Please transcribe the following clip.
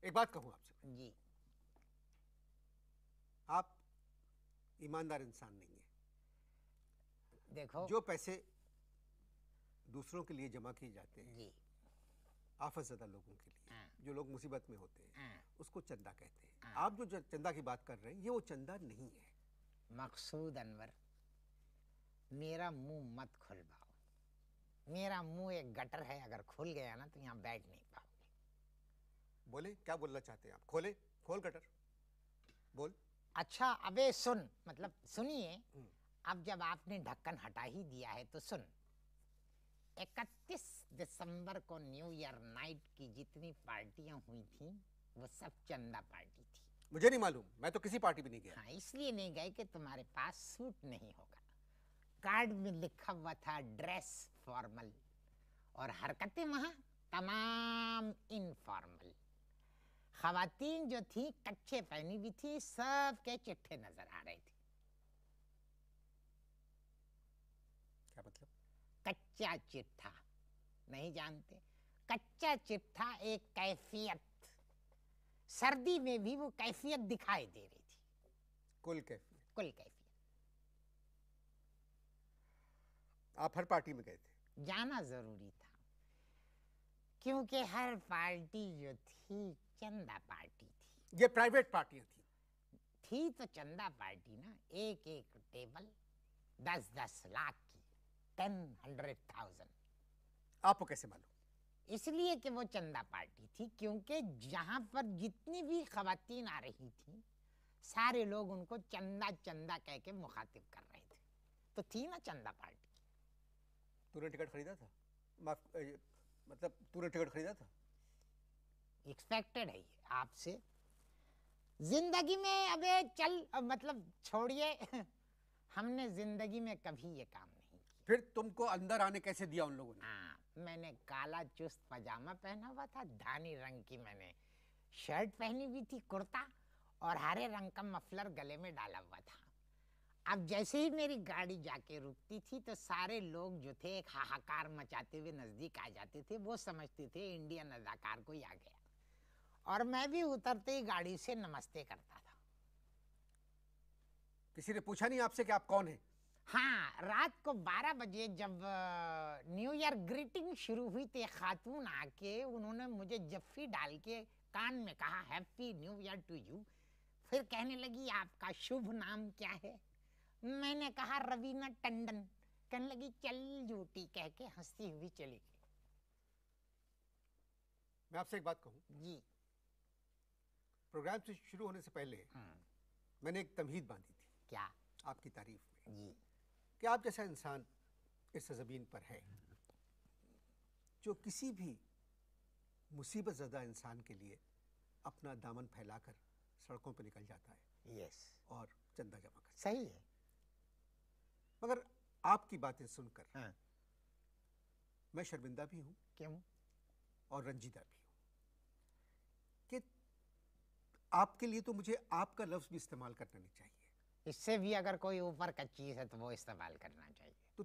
एक बात कहूं आपसे जी। आप ईमानदार इंसान नहीं है। देखो जो पैसे दूसरों के लिए जमा किए जाते हैं जी, आफतज़दा लोगों के लिए, हाँ, जो लोग मुसीबत में होते हैं, हाँ, उसको चंदा कहते हैं। हाँ। आप जो चंदा की बात कर रहे हैं ये वो चंदा नहीं है। मकसूद अनवर, मेरा मुंह मत खुलवाओ। मेरा मुंह एक गटर है, अगर खुल गया ना तो यहाँ बैठ नहीं पाओगे। बोले क्या बोलना चाहते हैं आप? खोले, खोल गटर, बोल। अच्छा अबे सुन, मतलब सुनिए। अब जब आपने ढक्कन हटा ही दिया है तो सुन। 31 दिसंबर को न्यू ईयर नाइट की जितनी पार्टियां हुई थी वो सब चंदा पार्टी थी। मुझे नहीं मालूम, मैं तो किसी पार्टी में नहीं गया। हाँ, इसलिए नहीं गए कि तुम्हारे पास सूट नहीं होगा। कार्ड में लिखा हुआ था ड्रेस फॉर्मल, और हरकतें वहां तमाम इनफॉर्मल। खवातीन जो थी कच्चे पहनी भी थी, सब के चिट्ठे नजर आ रहे थे। क्या मतलब? कच्चा चिट्ठा नहीं जानते? कच्चा चिट्ठा एक कैफियत, सर्दी में भी वो कैफियत दिखाई दे रही थी। कुल कैफियत। कुल कैफियत। आप हर पार्टी में गए थे? जाना जरूरी था, क्योंकि हर पार्टी जो थी चंदा पार्टी थी। ये प्राइवेट पार्टियां थी तो चंदा पार्टी ना। एक एक टेबल 10-10 लाख की, 10,100,000। आपको कैसे मालूम? इसलिए कि वो चंदा पार्टी थी, क्योंकि जहां पर जितनी भी खवातीन आ रही थी सारे लोग उनको चंदा चंदा कह के मुखातिब कर रहे थे। तो थी ना चंदा पार्टी। तूने टिकट खरीदा था? मतलब तूने टिकट खरीदा था? एक्सपेक्टेड है ये आपसे। जिंदगी में अबे चल, मतलब छोड़िए। हमने जिंदगी में कभी ये काम नहीं किया। फिर तुमको अंदर आने कैसे दिया उन लोगों ने? हाँ, मैंने काला चुस्त पजामा पहना हुआ था, धानी रंग की मैंने शर्ट पहनी हुई थी, कुर्ता, और हरे रंग का मफलर गले में डाला हुआ था। अब जैसे ही मेरी गाड़ी जाके रुकती थी तो सारे लोग जो थे एक हाहाकार मचाते हुए नजदीक आ जाते थे। वो समझते थे इंडियन अदाकार कोई आ गया, और मैं भी उतरते ही गाड़ी से नमस्ते करता था। किसी ने पूछा नहीं आपसे कि आप कौन हैं? हाँ, रात को 12 बजे जब न्यू ईयर ग्रीटिंग शुरू हुई तो एक खातून आके उन्होंने मुझे जफ्फी डाल के कान में कहा happy new year to you. फिर कहने लगी आपका शुभ नाम क्या है? मैंने कहा रवीना टंडन। कहने लगी चल झूठी, कह के हंसती हुई चली गई। मैं आपसे एक बात कहूं? जी। प्रोग्राम से शुरू होने से पहले मैंने एक तमहीद बांधी थी। क्या? आपकी तारीफ में जी। कि आप जैसा इंसान इस ज़मीन पर है जो किसी भी मुसीबत ज़दा इंसान के लिए अपना दामन फैलाकर सड़कों पर निकल जाता है। यस। और चंदा जमा करता है। सही है। मगर आपकी बातें सुनकर हाँ। मैं शर्मिंदा भी हूं। क्यों? और रंजीदा भी हूं कि आपके लिए तो मुझे आपका लफ्ज भी इस्तेमाल करना नहीं चाहिए। इससे भी अगर कोई ऊपर का चीज है तो वो इस्तेमाल करना चाहिए। तो